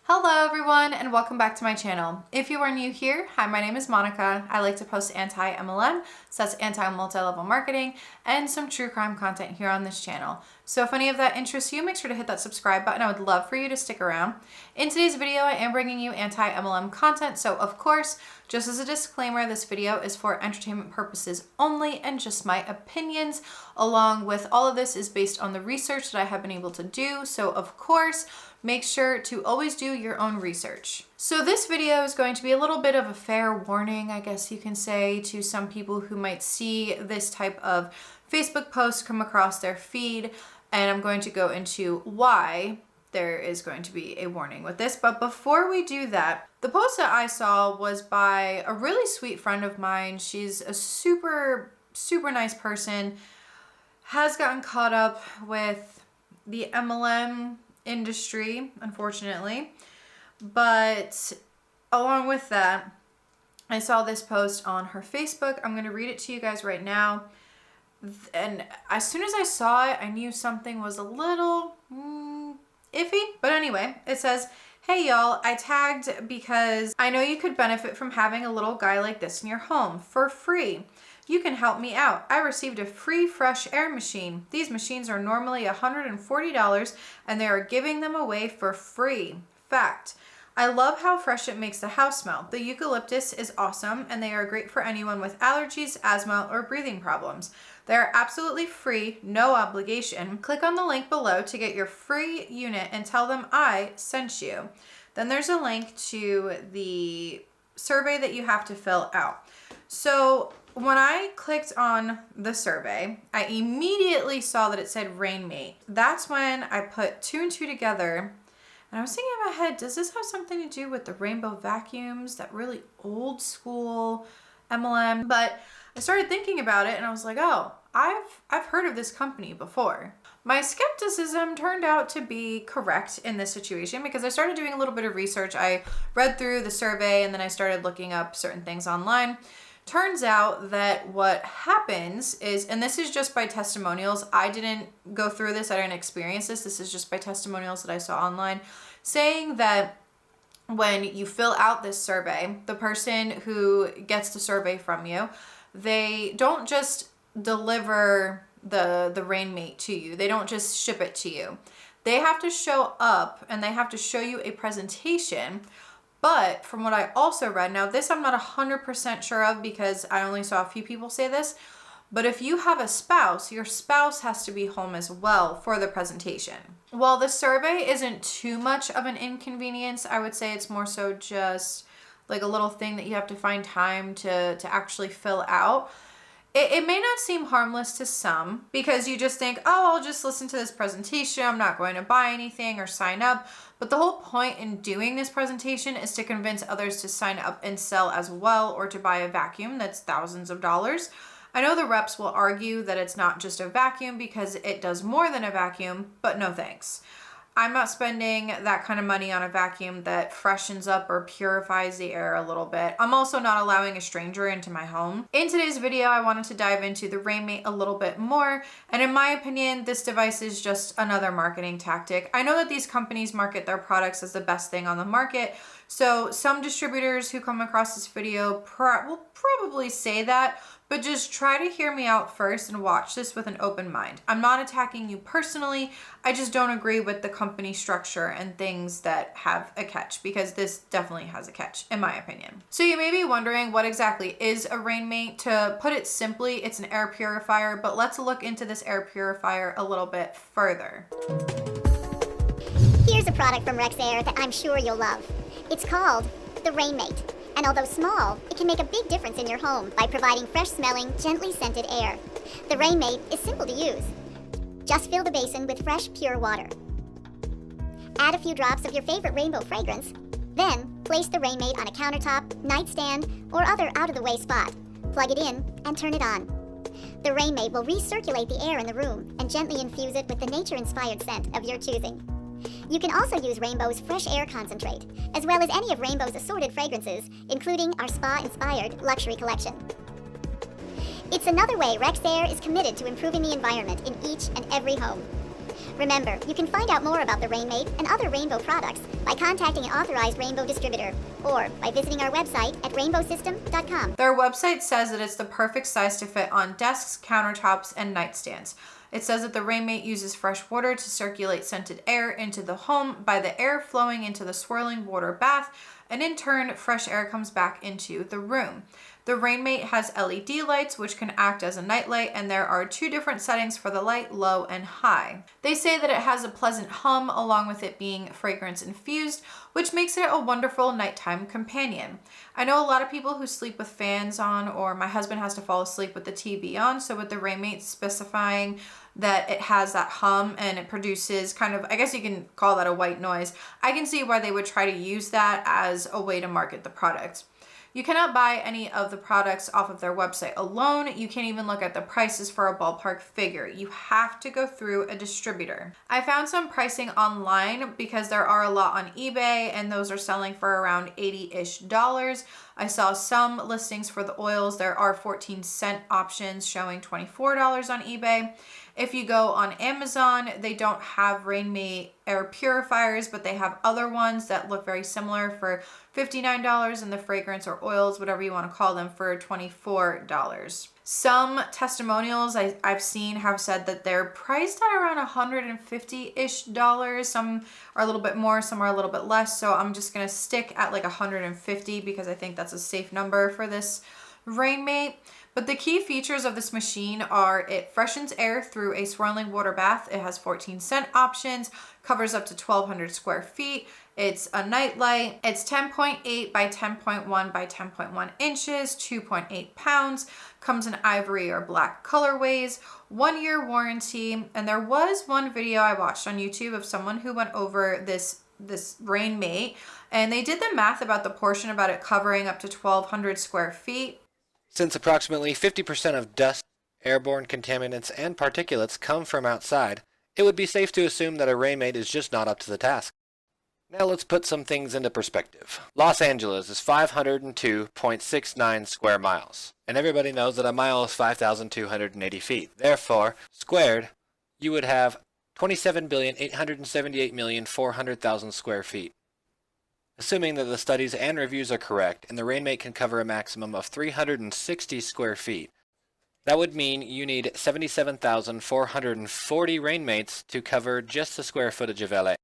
Hello everyone and welcome back to my channel. If you are new here, hi, my name is Monica. I like to post anti-MLM, so that's anti-multi-level marketing, and some true crime content here on this channel. So if any of that interests you, make sure to hit that subscribe button. I would love for you to stick around. In today's video, I am bringing you anti-MLM content, so of course, just as a disclaimer, this video is for entertainment purposes only and just my opinions, along with all of this is based on the research that I have been able to do. So of course, make sure to always do your own research. So this video is going to be a little bit of a fair warning, I guess you can say, to some people who might see this type of Facebook post come across their feed, and I'm going to go into why there is going to be a warning with this. But before we do that, the post that I saw was by a really sweet friend of mine. She's a super nice person, has gotten caught up with the MLM industry, unfortunately. But along with that, I saw this post on her Facebook. I'm going to read it to you guys right now. And as soon as I saw it, I knew something was a little iffy. But anyway, it says, "Hey y'all, I tagged because I know you could benefit from having a little guy like this in your home for free. You can help me out. I received a free fresh air machine. These machines are normally $140 and they are giving them away for free. Fact. I love how fresh it makes the house smell. The eucalyptus is awesome and they are great for anyone with allergies, asthma, or breathing problems. They are absolutely free, no obligation. Click on the link below to get your free unit and tell them I sent you." Then there's a link to the survey that you have to fill out. So when I clicked on the survey, I immediately saw that it said Rainmate. That's when I put two and two together. And I was thinking in my head, does this have something to do with the rainbow vacuums, that really old school MLM? But I started thinking about it and I was like, oh, I've heard of this company before. My skepticism turned out to be correct in this situation because I started doing a little bit of research. I read through the survey and then I started looking up certain things online. Turns out that what happens is, and this is just by testimonials, I didn't go through this, I didn't experience this, this is just by testimonials that I saw online, saying that when you fill out this survey, the person who gets the survey from you, they don't just deliver the Rainmate to you, they don't just ship it to you. They have to show up and they have to show you a presentation. But from what I also read, now this I'm not 100% sure of because I only saw a few people say this, but if you have a spouse, your spouse has to be home as well for the presentation. While the survey isn't too much of an inconvenience, I would say it's more so just like a little thing that you have to find time to actually fill out. It may not seem harmless to some because you just think, oh, I'll just listen to this presentation. I'm not going to buy anything or sign up. But the whole point in doing this presentation is to convince others to sign up and sell as well, or to buy a vacuum that's thousands of dollars. I know the reps will argue that it's not just a vacuum because it does more than a vacuum, but no thanks. I'm not spending that kind of money on a vacuum that freshens up or purifies the air a little bit. I'm also not allowing a stranger into my home. In today's video, I wanted to dive into the Rainmate a little bit more. And in my opinion, this device is just another marketing tactic. I know that these companies market their products as the best thing on the market. So some distributors who come across this video will probably say that, but just try to hear me out first and watch this with an open mind. I'm not attacking you personally. I just don't agree with the company structure and things that have a catch, because this definitely has a catch, in my opinion. So you may be wondering, what exactly is a Rainmate? To put it simply, it's an air purifier, but let's look into this air purifier a little bit further. Here's a product from Rexair that I'm sure you'll love. It's called the Rainmate. And although small, it can make a big difference in your home by providing fresh-smelling, gently scented air. The Rainmate is simple to use. Just fill the basin with fresh, pure water. Add a few drops of your favorite rainbow fragrance. Then, place the Rainmate on a countertop, nightstand, or other out-of-the-way spot. Plug it in and turn it on. The Rainmate will recirculate the air in the room and gently infuse it with the nature-inspired scent of your choosing. You can also use Rainbow's fresh air concentrate, as well as any of Rainbow's assorted fragrances, including our spa-inspired luxury collection. It's another way Rexair is committed to improving the environment in each and every home. Remember, you can find out more about the Rainmate and other Rainbow products by contacting an authorized Rainbow distributor or by visiting our website at rainbowsystem.com. Their website says that it's the perfect size to fit on desks, countertops, and nightstands. It says that the Rainmate uses fresh water to circulate scented air into the home by the air flowing into the swirling water bath, and in turn, fresh air comes back into the room. The Rainmate has LED lights which can act as a nightlight, and there are 2 different settings for the light, low and high. They say that it has a pleasant hum along with it being fragrance infused, which makes it a wonderful nighttime companion. I know a lot of people who sleep with fans on, or my husband has to fall asleep with the TV on, so with the Rainmate specifying that it has that hum and it produces kind of, I guess you can call that a white noise, I can see why they would try to use that as a way to market the product. You cannot buy any of the products off of their website alone. You can't even look at the prices for a ballpark figure. You have to go through a distributor. I found some pricing online because there are a lot on eBay and those are selling for around $80-ish. I saw some listings for the oils. There are 14-cent options showing $24 on eBay. If you go on Amazon, they don't have Rainmate air purifiers, but they have other ones that look very similar for $59, and the fragrance or oils, whatever you want to call them, for $24. Some testimonials I've seen have said that they're priced at around $150-ish. Some are a little bit more, some are a little bit less. So I'm just going to stick at like $150 because I think that's a safe number for this Rainmate. But the key features of this machine are it freshens air through a swirling water bath. It has 14-cent options, covers up to 1,200 square feet. It's a night light. It's 10.8 by 10.1 by 10.1 inches, 2.8 pounds, comes in ivory or black colorways, 1-year warranty. And there was one video I watched on YouTube of someone who went over this Rainmate, and they did the math about the portion about it covering up to 1,200 square feet. Since approximately 50% of dust, airborne contaminants, and particulates come from outside, it would be safe to assume that a Rainmate is just not up to the task. Now let's put some things into perspective. Los Angeles is 502.69 square miles, and everybody knows that a mile is 5,280 feet. Therefore, squared, you would have 27,878,400,000 square feet. Assuming that the studies and reviews are correct, and the Rainmate can cover a maximum of 360 square feet, that would mean you need 77,440 Rainmates to cover just the square footage of LA.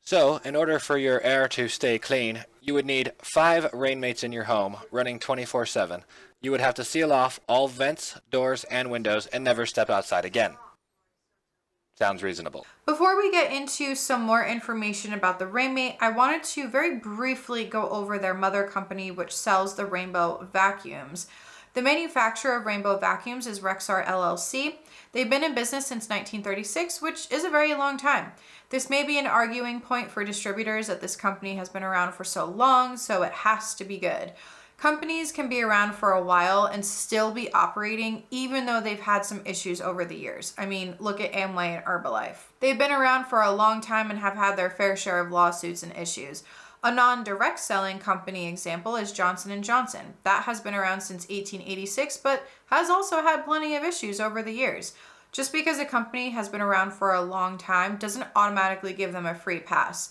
So, in order for your air to stay clean, you would need 5 Rainmates in your home, running 24/7. You would have to seal off all vents, doors, and windows, and never step outside again. Sounds reasonable. Before we get into some more information about the Rainmate, I wanted to very briefly go over their mother company, which sells the Rainbow vacuums. The manufacturer of Rainbow vacuums is Rexar LLC. They've been in business since 1936, which is a very long time. This may be an arguing point for distributors that this company has been around for so long, so it has to be good. Companies can be around for a while and still be operating even though they've had some issues over the years. I mean, look at Amway and Herbalife. They've been around for a long time and have had their fair share of lawsuits and issues. A non-direct selling company example is Johnson & Johnson. That has been around since 1886, but has also had plenty of issues over the years. Just because a company has been around for a long time doesn't automatically give them a free pass.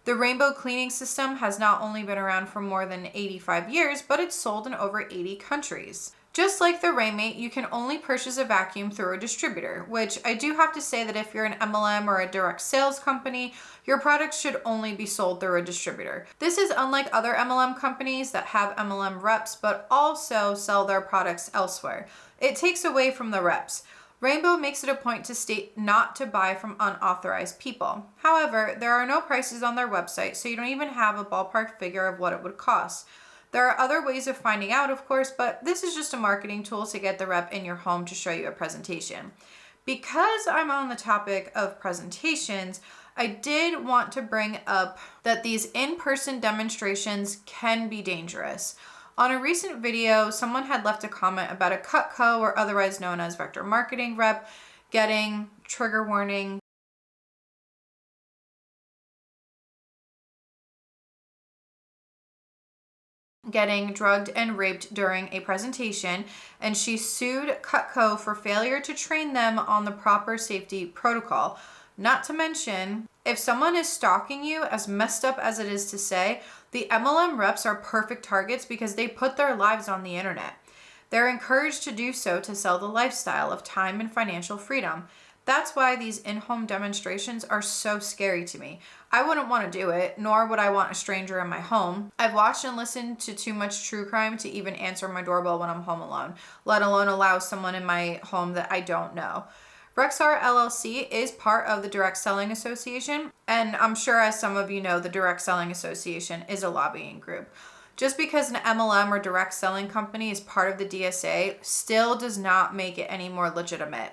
The Rainbow cleaning system has not only been around for more than 85 years, but it's sold in over 80 countries. Just like the Rainmate, you can only purchase a vacuum through a distributor, which I do have to say that if you're an MLM or a direct sales company, your products should only be sold through a distributor. This is unlike other MLM companies that have MLM reps, but also sell their products elsewhere. It takes away from the reps. Rainbow makes it a point to state not to buy from unauthorized people. However, there are no prices on their website, so you don't even have a ballpark figure of what it would cost. There are other ways of finding out, of course, but this is just a marketing tool to get the rep in your home to show you a presentation. Because I'm on the topic of presentations, I did want to bring up that these in-person demonstrations can be dangerous. On a recent video, someone had left a comment about a Cutco, or otherwise known as Vector Marketing rep, getting, trigger warning, getting drugged and raped during a presentation, and she sued Cutco for failure to train them on the proper safety protocol. Not to mention, if someone is stalking you, as messed up as it is to say, the MLM reps are perfect targets because they put their lives on the internet. They're encouraged to do so to sell the lifestyle of time and financial freedom. That's why these in-home demonstrations are so scary to me. I wouldn't want to do it, nor would I want a stranger in my home. I've watched and listened to too much true crime to even answer my doorbell when I'm home alone, let alone allow someone in my home that I don't know. Rexar LLC is part of the Direct Selling Association, and I'm sure as some of you know, the Direct Selling Association is a lobbying group. Just because an MLM or direct selling company is part of the DSA still does not make it any more legitimate.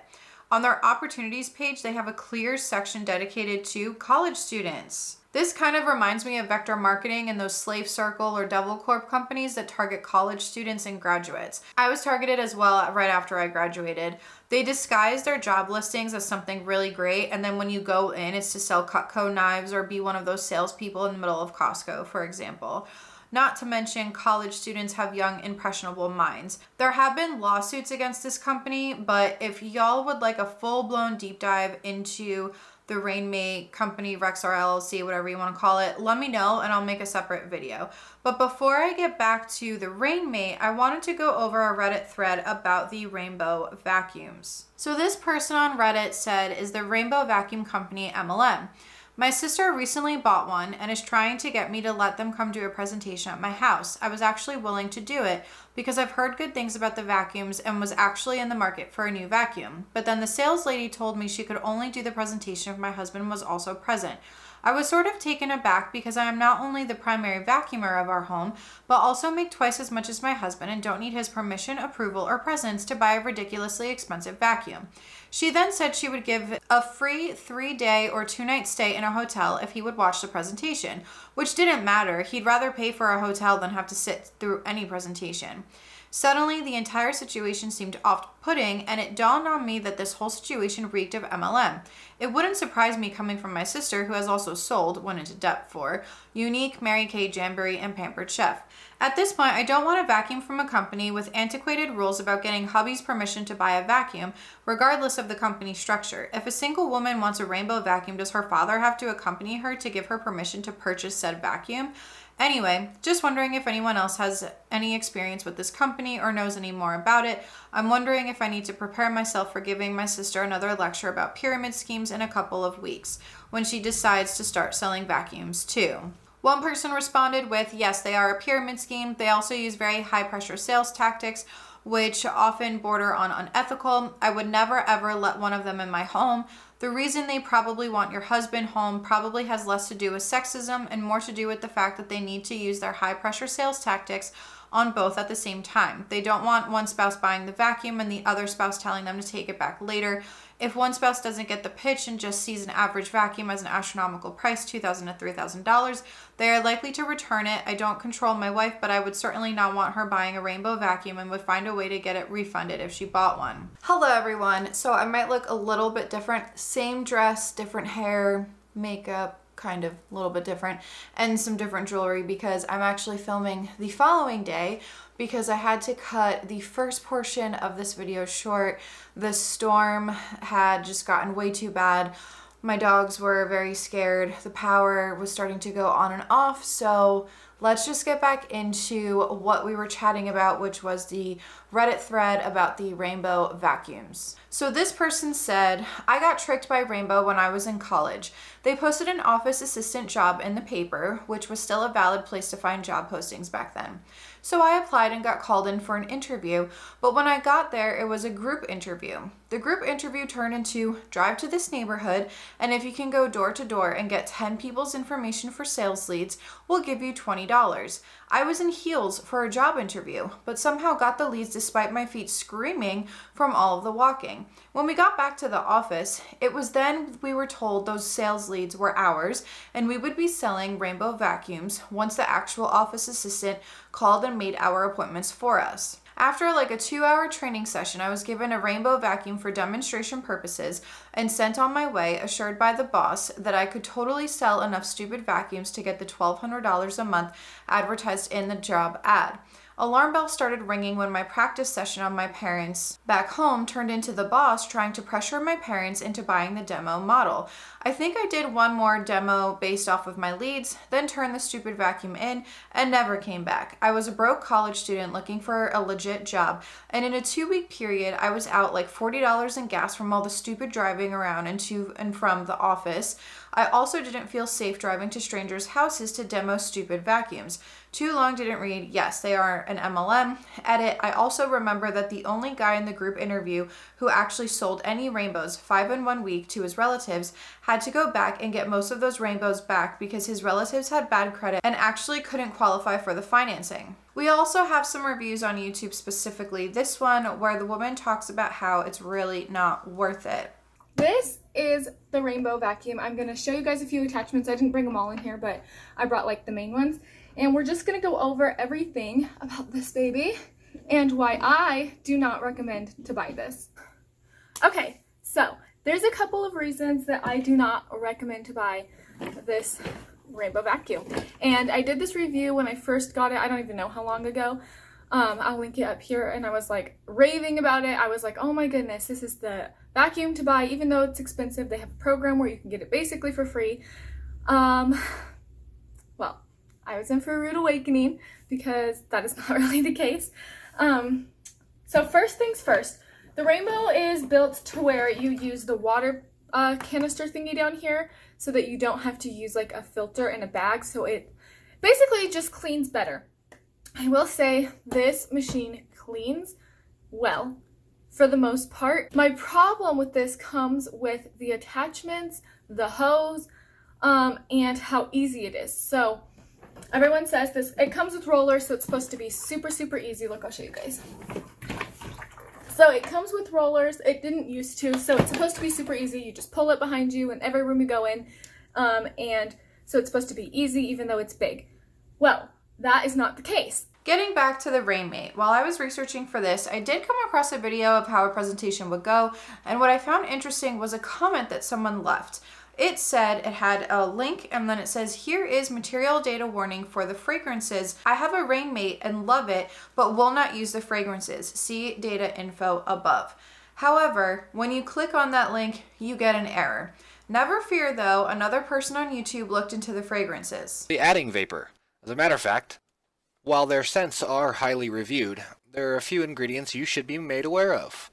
On their opportunities page, they have a clear section dedicated to college students. This kind of reminds me of Vector Marketing and those Slave Circle or Devil Corp companies that target college students and graduates. I was targeted as well right after I graduated. They disguise their job listings as something really great, and then when you go in, it's to sell Cutco knives or be one of those salespeople in the middle of Costco, for example. Not to mention, college students have young, impressionable minds. There have been lawsuits against this company, but if y'all would like a full-blown deep dive into the Rainmate company, Rexar LLC, whatever you want to call it, let me know and I'll make a separate video. But before I get back to the Rainmate, I wanted to go over a Reddit thread about the rainbow vacuums. So this person on Reddit said, is the rainbow vacuum company MLM? My sister recently bought one and is trying to get me to let them come do a presentation at my house. I was actually willing to do it because I've heard good things about the vacuums and was actually in the market for a new vacuum. But then the sales lady told me she could only do the presentation if my husband was also present. I was sort of taken aback because I am not only the primary vacuumer of our home, but also make twice as much as my husband and don't need his permission, approval, or presence to buy a ridiculously expensive vacuum. She then said she would give a free 3-day or 2-night stay in a hotel if he would watch the presentation, which didn't matter. He'd rather pay for a hotel than have to sit through any presentation. Suddenly, the entire situation seemed off-putting, and it dawned on me that this whole situation reeked of MLM. It wouldn't surprise me coming from my sister, who has also sold, went into debt for, Unique, Mary Kay, Jamboree, and Pampered Chef. At this point, I don't want a vacuum from a company with antiquated rules about getting hubby's permission to buy a vacuum, regardless of the company structure. If a single woman wants a rainbow vacuum, does her father have to accompany her to give her permission to purchase said vacuum? Anyway, just wondering if anyone else has any experience with this company or knows any more about it. I'm wondering if I need to prepare myself for giving my sister another lecture about pyramid schemes in a couple of weeks when she decides to start selling vacuums too. One person responded with, yes, they are a pyramid scheme. They also use very high pressure sales tactics, which often border on unethical. I would never ever let one of them in my home. The reason they probably want your husband home probably has less to do with sexism and more to do with the fact that they need to use their high pressure sales tactics on both at the same time. They don't want one spouse buying the vacuum and the other spouse telling them to take it back later. If one spouse doesn't get the pitch and just sees an average vacuum as an astronomical price, $2,000 to $3,000, they are likely to return it. I don't control my wife, but I would certainly not want her buying a rainbow vacuum and would find a way to get it refunded if she bought one. Hello everyone. So I might look a little bit different. Same dress, different hair, makeup, kind of a little bit different, and some different jewelry because I'm actually filming the following day because I had to cut the first portion of this video short. The storm had just gotten way too bad. My dogs were very scared. The power was starting to go on and off. So let's just get back into what we were chatting about, which was the Reddit thread about the rainbow vacuums. So this person said, I got tricked by Rainbow when I was in college. They posted an office assistant job in the paper, which was still a valid place to find job postings back then. So I applied and got called in for an interview, but when I got there, it was a group interview. The group interview turned into drive to this neighborhood, and if you can go door to door and get 10 people's information for sales leads, we'll give you $20. I was in heels for a job interview, but somehow got the leads despite my feet screaming from all of the walking. When we got back to the office, it was then we were told those sales leads were ours, and we would be selling rainbow vacuums once the actual office assistant called and made our appointments for us. After like a 2-hour training session, I was given a rainbow vacuum for demonstration purposes and sent on my way, assured by the boss that I could totally sell enough stupid vacuums to get the $1,200 a month advertised in the job ad. Alarm bells started ringing when my practice session on my parents back home turned into the boss trying to pressure my parents into buying the demo model. I think I did one more demo based off of my leads, then turned the stupid vacuum in and never came back. I was a broke college student looking for a legit job, and in a 2-week period, I was out like $40 in gas from all the stupid driving around and to and from the office. I also didn't feel safe driving to strangers' houses to demo stupid vacuums. Too long didn't read, yes, they are an MLM. Edit, I also remember that the only guy in the group interview who actually sold any rainbows 5 in 1 week to his relatives had to go back and get most of those rainbows back because his relatives had bad credit and actually couldn't qualify for the financing. We also have some reviews on YouTube, specifically this one where the woman talks about how it's really not worth it. This is the rainbow vacuum. I'm going to show you guys a few attachments. I didn't bring them all in here, but I brought like the main ones. And we're just going to go over everything about this baby and why I do not recommend to buy this. Okay, so there's a couple of reasons that I do not recommend to buy this rainbow vacuum. And I did this review when I first got it. I don't even know how long ago. I'll link it up here, and I was like raving about it. I was like, oh my goodness, this is the vacuum to buy. Even though it's expensive, they have a program where you can get it basically for free. Well, I was in for a rude awakening because that is not really the case. So first things first, the rainbow is built to where you use the water canister thingy down here so that you don't have to use like a filter in a bag. So it basically just cleans better. I will say this machine cleans well for the most part. My problem with this comes with the attachments, the hose, and how easy it is. So everyone says this, it comes with rollers, so it's supposed to be super, super easy. Look, I'll show you guys. So it comes with rollers. It didn't used to, so it's supposed to be super easy. You just pull it behind you in every room you go in, and so it's supposed to be easy even though it's big. Well, that is not the case. Getting back to the Rainmate, while I was researching for this, I did come across a video of how a presentation would go, and what I found interesting was a comment that someone left. It said it had a link, and then it says, here is material data warning for the fragrances. I have a Rainmate and love it, but will not use the fragrances. See data info above. However, when you click on that link, you get an error. Never fear though, another person on YouTube looked into the fragrances. The adding vapor. As a matter of fact, while their scents are highly reviewed, there are a few ingredients you should be made aware of.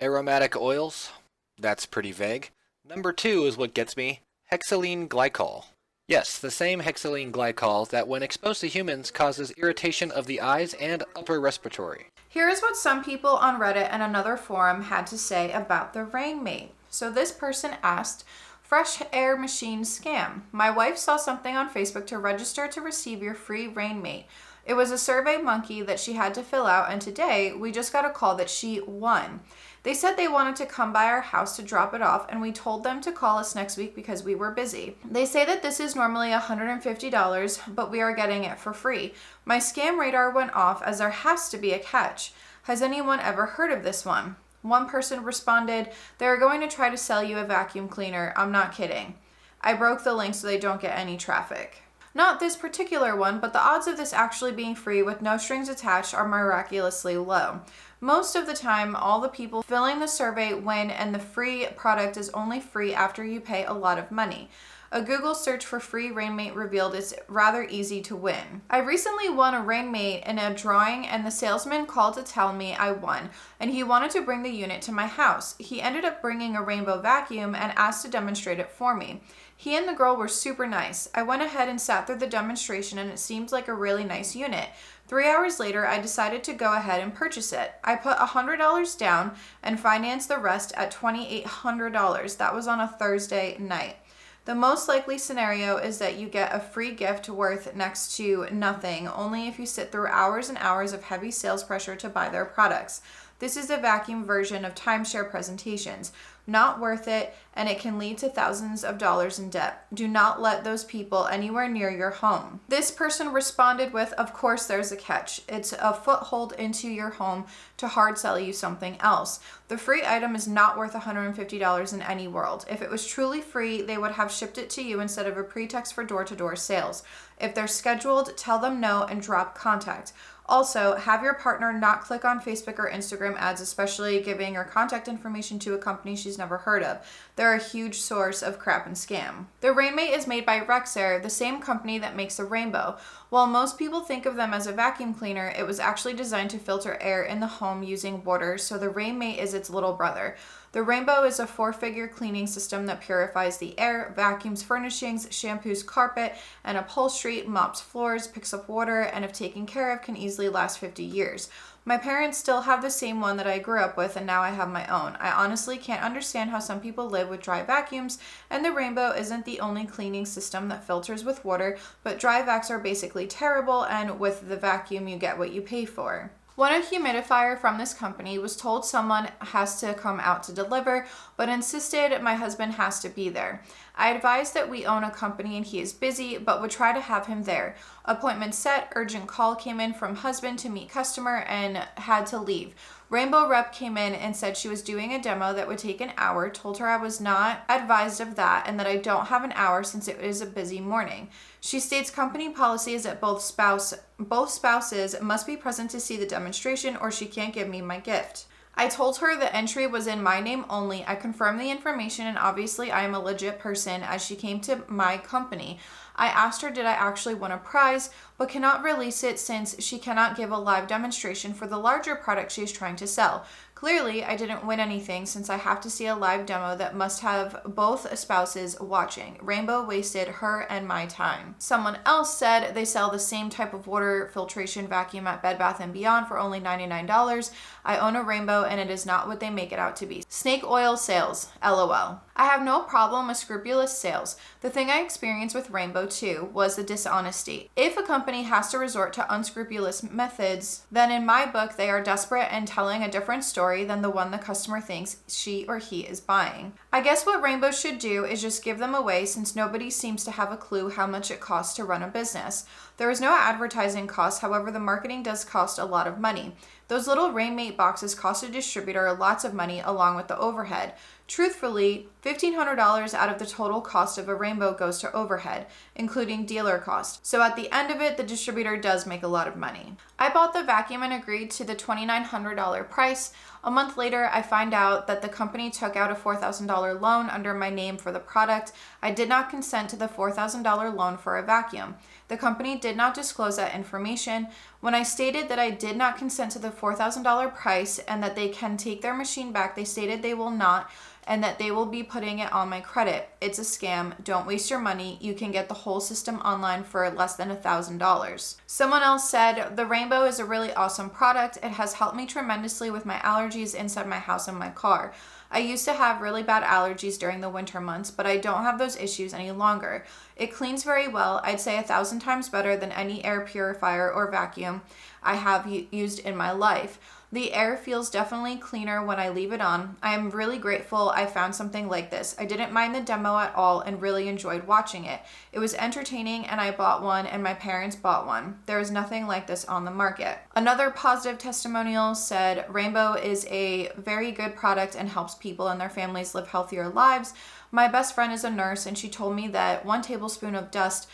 Aromatic oils? That's pretty vague. Number 2 is what gets me, hexylene glycol. Yes, the same hexylene glycol that when exposed to humans causes irritation of the eyes and upper respiratory. Here is what some people on Reddit and another forum had to say about the Rainmate. So this person asked, fresh air machine scam. My wife saw something on Facebook to register to receive your free Rainmate. It was a survey monkey that she had to fill out, and today we just got a call that she won. They said they wanted to come by our house to drop it off, and we told them to call us next week because we were busy. They say that this is normally $150, but we are getting it for free. My scam radar went off as there has to be a catch. Has anyone ever heard of this one? One person responded, they're going to try to sell you a vacuum cleaner. I'm not kidding. I broke the link so they don't get any traffic. Not this particular one, but the odds of this actually being free with no strings attached are miraculously low. Most of the time, all the people filling the survey win, and the free product is only free after you pay a lot of money. A Google search for free Rainmate revealed it's rather easy to win. I recently won a Rainmate in a drawing, and the salesman called to tell me I won, and he wanted to bring the unit to my house. He ended up bringing a rainbow vacuum and asked to demonstrate it for me. He and the girl were super nice. I went ahead and sat through the demonstration, and it seemed like a really nice unit. 3 hours later, I decided to go ahead and purchase it. I put $100 down and financed the rest at $2,800. That was on a Thursday night. The most likely scenario is that you get a free gift worth next to nothing, only if you sit through hours and hours of heavy sales pressure to buy their products. This is a vacuum version of timeshare presentations. not worth it, and it can lead to thousands of dollars in debt. Do not let those people anywhere near your home. This person responded with, of course there's a catch. It's a foothold into your home to hard sell you something else. The free item is not worth $150 in any world. If it was truly free, they would have shipped it to you instead of a pretext for door-to-door sales. If they're scheduled, tell them no and drop contact. Also, have your partner not click on Facebook or Instagram ads, especially giving her contact information to a company she's never heard of. They're a huge source of crap and scam. The Rainmate is made by Rexair, the same company that makes the Rainbow. While most people think of them as a vacuum cleaner, it was actually designed to filter air in the home using water, so the Rainmate is its little brother. The Rainbow is a 4-figure cleaning system that purifies the air, vacuums furnishings, shampoos carpet and upholstery, mops floors, picks up water, and if taken care of can easily last 50 years. My parents still have the same one that I grew up with, and now I have my own. I honestly can't understand how some people live with dry vacuums, and the Rainbow isn't the only cleaning system that filters with water, but dry vacs are basically terrible, and with the vacuum you get what you pay for. When a humidifier from this company was told someone has to come out to deliver, but insisted my husband has to be there. I advised that we own a company and he is busy, but would try to have him there. Appointment set, urgent call came in from husband to meet customer and had to leave. Rainbow rep came in and said she was doing a demo that would take an hour, told her I was not advised of that and that I don't have an hour since it is a busy morning. She states company policy is that both spouses must be present to see the demonstration or she can't give me my gift. I told her the entry was in my name only. I confirmed the information and obviously I am a legit person as she came to my company. I asked her did I actually win a prize, but cannot release it since she cannot give a live demonstration for the larger product she is trying to sell. Clearly, I didn't win anything since I have to see a live demo that must have both spouses watching. Rainbow wasted her and my time. Someone else said they sell the same type of water filtration vacuum at Bed Bath & Beyond for only $99. I own a Rainbow and it is not what they make it out to be. Snake oil sales, LOL. I have no problem with scrupulous sales. The thing I experienced with Rainbow too was the dishonesty. If a company has to resort to unscrupulous methods, then in my book they are desperate and telling a different story than the one the customer thinks she or he is buying. I guess what Rainbow should do is just give them away since nobody seems to have a clue how much it costs to run a business. There is no advertising cost, however the marketing does cost a lot of money. Those little Rainmate boxes cost a distributor lots of money along with the overhead. Truthfully, $1,500 out of the total cost of a Rainbow goes to overhead, including dealer cost. So at the end of it, the distributor does make a lot of money. I bought the vacuum and agreed to the $2,900 price. A month later, I find out that the company took out a $4,000 loan under my name for the product. I did not consent to the $4,000 loan for a vacuum. The company did not disclose that information. When I stated that I did not consent to the $4,000 price and that they can take their machine back, they stated they will not and that they will be putting it on my credit. It's a scam. Don't waste your money. You can get the whole system online for less than $1,000. Someone else said, the Rainbow is a really awesome product. It has helped me tremendously with my allergies inside my house and my car. I used to have really bad allergies during the winter months, but I don't have those issues any longer. It cleans very well. I'd say 1,000 times better than any air purifier or vacuum I have used in my life. The air feels definitely cleaner when I leave it on. I am really grateful I found something like this. I didn't mind the demo at all and really enjoyed watching it. It was entertaining and I bought one and my parents bought one. There is nothing like this on the market. Another positive testimonial said, Rainbow is a very good product and helps people and their families live healthier lives. My best friend is a nurse and she told me that 1 tablespoon of dust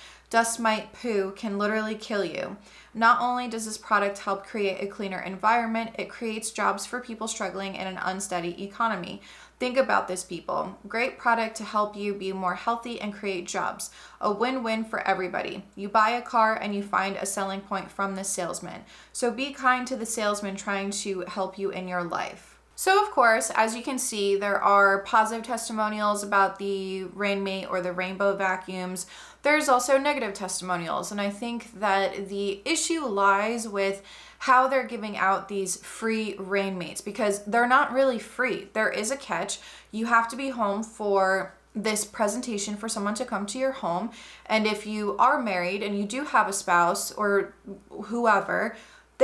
mite poo can literally kill you. Not only does this product help create a cleaner environment, it creates jobs for people struggling in an unsteady economy. Think about this, people. Great product to help you be more healthy and create jobs. A win-win for everybody. You buy a car and you find a selling point from the salesman. So be kind to the salesman trying to help you in your life. So of course, as you can see, there are positive testimonials about the Rainmate or the Rainbow vacuums. There's also negative testimonials, and I think that the issue lies with how they're giving out these free Rainmates because they're not really free. There is a catch. You have to be home for this presentation for someone to come to your home, and if you are married and you do have a spouse or whoever,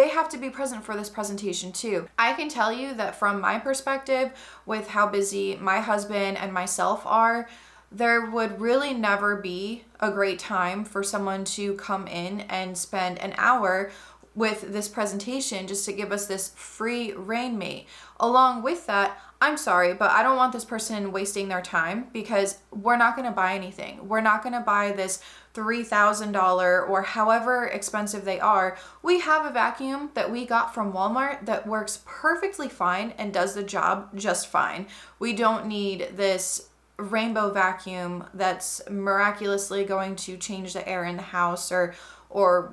they have to be present for this presentation too. I can tell you that from my perspective, with how busy my husband and myself are, there would really never be a great time for someone to come in and spend an hour with this presentation just to give us this free Rainmate. Along with that, I'm sorry, but I don't want this person wasting their time, because we're not going to buy anything. We're not going to buy this $3,000 or however expensive they are. We have a vacuum that we got from Walmart that works perfectly fine and does the job just fine. We don't need this rainbow vacuum that's miraculously going to change the air in the house or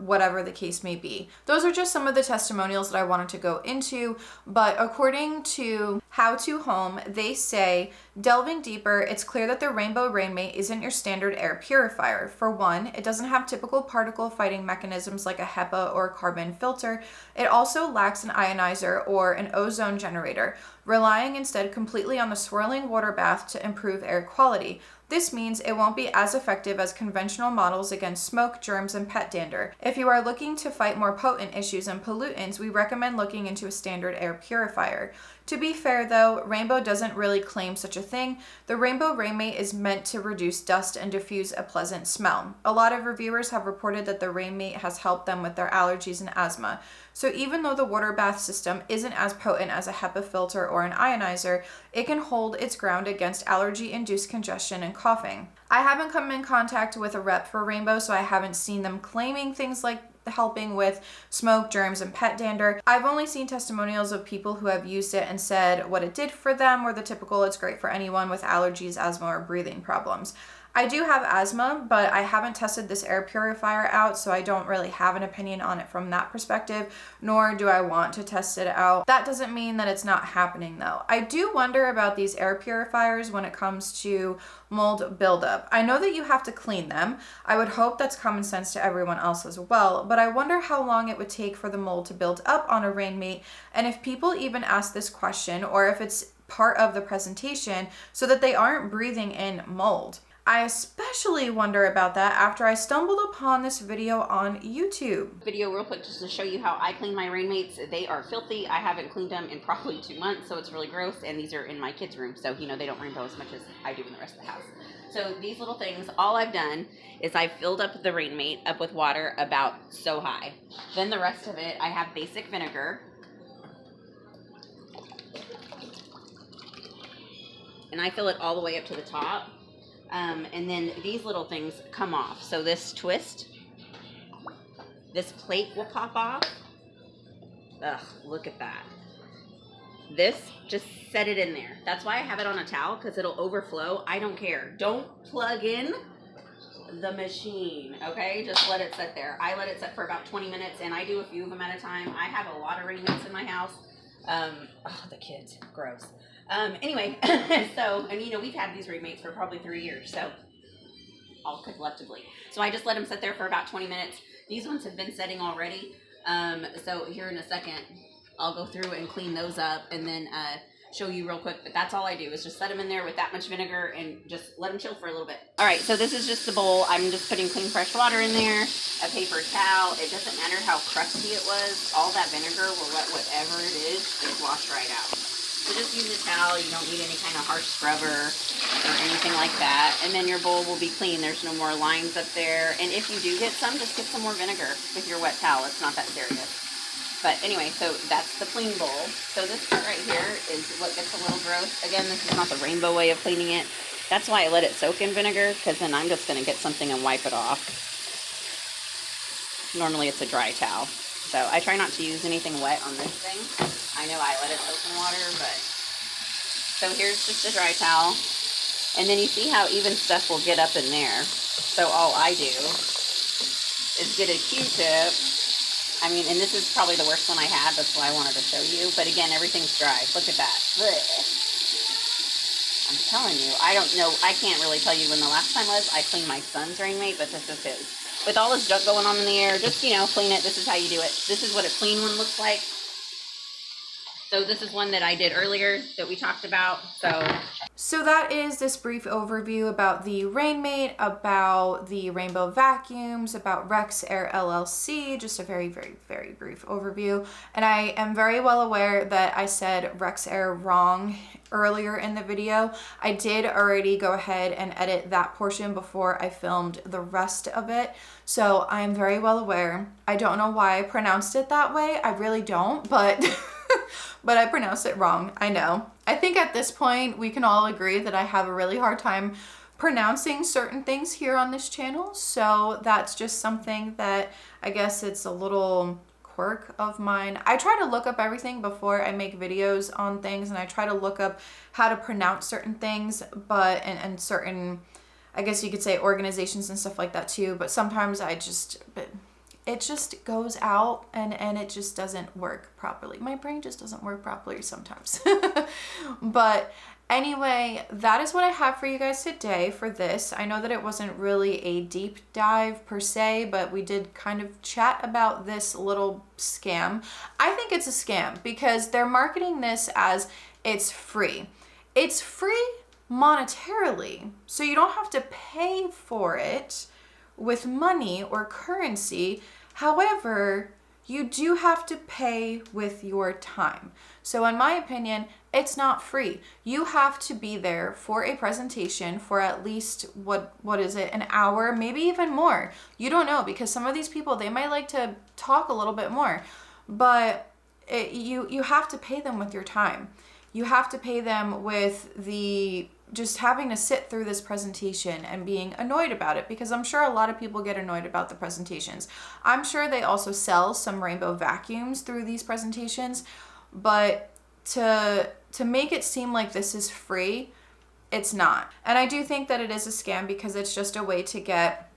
whatever the case may be. Those are just some of the testimonials that I wanted to go into, but according to How to Home, they say, delving deeper, it's clear that the Rainbow Rainmate isn't your standard air purifier. For one, it doesn't have typical particle fighting mechanisms like a HEPA or carbon filter. It also lacks an ionizer or an ozone generator, relying instead completely on the swirling water bath to improve air quality. This means it won't be as effective as conventional models against smoke, germs, and pet dander. If you are looking to fight more potent issues and pollutants, we recommend looking into a standard air purifier. To be fair though, Rainbow doesn't really claim such a thing. The Rainbow Rainmate is meant to reduce dust and diffuse a pleasant smell. A lot of reviewers have reported that the Rainmate has helped them with their allergies and asthma. So even though the water bath system isn't as potent as a HEPA filter or an ionizer, it can hold its ground against allergy-induced congestion and coughing. I haven't come in contact with a rep for Rainbow, so I haven't seen them claiming things like helping with smoke, germs, and pet dander. I've only seen testimonials of people who have used it and said what it did for them, or the typical it's great for anyone with allergies, asthma, or breathing problems. I do have asthma, but I haven't tested this air purifier out, so I don't really have an opinion on it from that perspective, nor do I want to test it out. That doesn't mean that it's not happening though. I do wonder about these air purifiers when it comes to mold buildup. I know that you have to clean them. I would hope that's common sense to everyone else as well, but I wonder how long it would take for the mold to build up on a Rainmate, and if people even ask this question, or if it's part of the presentation so that they aren't breathing in mold. I especially wonder about that after I stumbled upon this video on YouTube. Video real quick just to show you how I clean my Rainmates. They are filthy. I haven't cleaned them in probably 2 months, so it's really gross. And these are in my kids' room, so they don't rainbow as much as I do in the rest of the house. So these little things, all I've done is I've filled up the Rainmate up with water about so high. Then the rest of it, I have basic vinegar. And I fill it all the way up to the top. And then these little things come off. So this twist, this plate will pop off. Ugh, look at that. This, just set it in there. That's why I have it on a towel, because it'll overflow. I don't care. Don't plug in the machine, okay? Just let it sit there. I let it sit for about 20 minutes, and I do a few of them at a time. I have a lot of Rainmates in my house. The kids, gross. Anyway, so, and we've had these Rainmates for probably 3 years, so all collectively. So I just let them sit there for about 20 minutes. These ones have been setting already. So here in a second, I'll go through and clean those up and then show you real quick. But that's all I do is just set them in there with that much vinegar and just let them chill for a little bit. All right, so this is just the bowl. I'm just putting clean fresh water in there, a paper towel. It doesn't matter how crusty it was. All that vinegar will let whatever it is just wash right out. So just use a towel. You don't need any kind of harsh scrubber or anything like that. And then your bowl will be clean. There's no more lines up there. And if you do get some, just get some more vinegar with your wet towel. It's not that serious. But anyway, so that's the clean bowl. So this part right here is what gets a little gross. Again, this is not the rainbow way of cleaning it. That's why I let it soak in vinegar, because then I'm just going to get something and wipe it off. Normally it's a dry towel. So I try not to use anything wet on this thing. I know I let it soak in water, but... So here's just a dry towel. And then you see how even stuff will get up in there. So all I do is get a Q-tip. I mean, and this is probably the worst one I had. That's why I wanted to show you. But again, everything's dry. Look at that. Blech. I'm telling you, I don't know. I can't really tell you when the last time was. I cleaned my son's Rainmate, but this is his. With all this junk going on in the air, just, clean it. This is how you do it. This is what a clean one looks like. So this is one that I did earlier that we talked about. So So that is this brief overview about the Rainmate, about the rainbow vacuums, about Rex Air LLC, just a very, very, very brief overview. And I am very well aware that I said Rex Air wrong earlier in the video. I did already go ahead and edit that portion before I filmed the rest of it. So I am very well aware. I don't know why I pronounced it that way. I really don't, but but I pronounced it wrong. I know. I think at this point we can all agree that I have a really hard time pronouncing certain things here on this channel. So that's just something that I guess it's a little quirk of mine. I try to look up everything before I make videos on things, and I try to look up how to pronounce certain things, but and certain, I guess you could say, organizations and stuff like that too. But sometimes it just goes out and it just doesn't work properly. My brain just doesn't work properly sometimes. But anyway, that is what I have for you guys today for this. I know that it wasn't really a deep dive per se, but we did kind of chat about this little scam. I think it's a scam because they're marketing this as it's free. It's free monetarily, so you don't have to pay for it with money or currency. However, you do have to pay with your time. So in my opinion, it's not free. You have to be there for a presentation for at least, what is it, an hour, maybe even more. You don't know, because some of these people, they might like to talk a little bit more, but you have to pay them with your time. You have to pay them with just having to sit through this presentation and being annoyed about it, because I'm sure a lot of people get annoyed about the presentations. I'm sure they also sell some rainbow vacuums through these presentations, but to make it seem like this is free, it's not. And I do think that it is a scam because it's just a way to get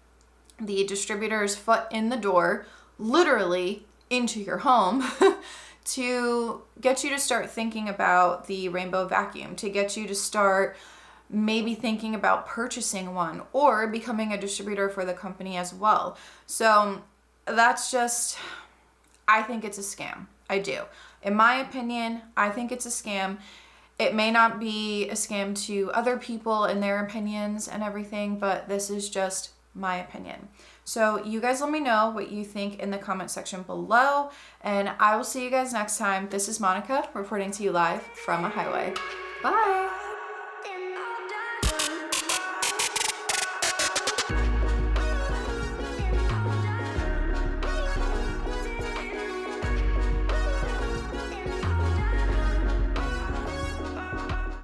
the distributor's foot in the door, literally into your home, to get you to start thinking about the rainbow vacuum, to get you to start maybe thinking about purchasing one or becoming a distributor for the company as well. So that's just, I think it's a scam. I do. In my opinion, I think it's a scam. It may not be a scam to other people in their opinions and everything, but this is just my opinion. So you guys let me know what you think in the comment section below, and I will see you guys next time. This is Monica reporting to you live from a highway. Bye.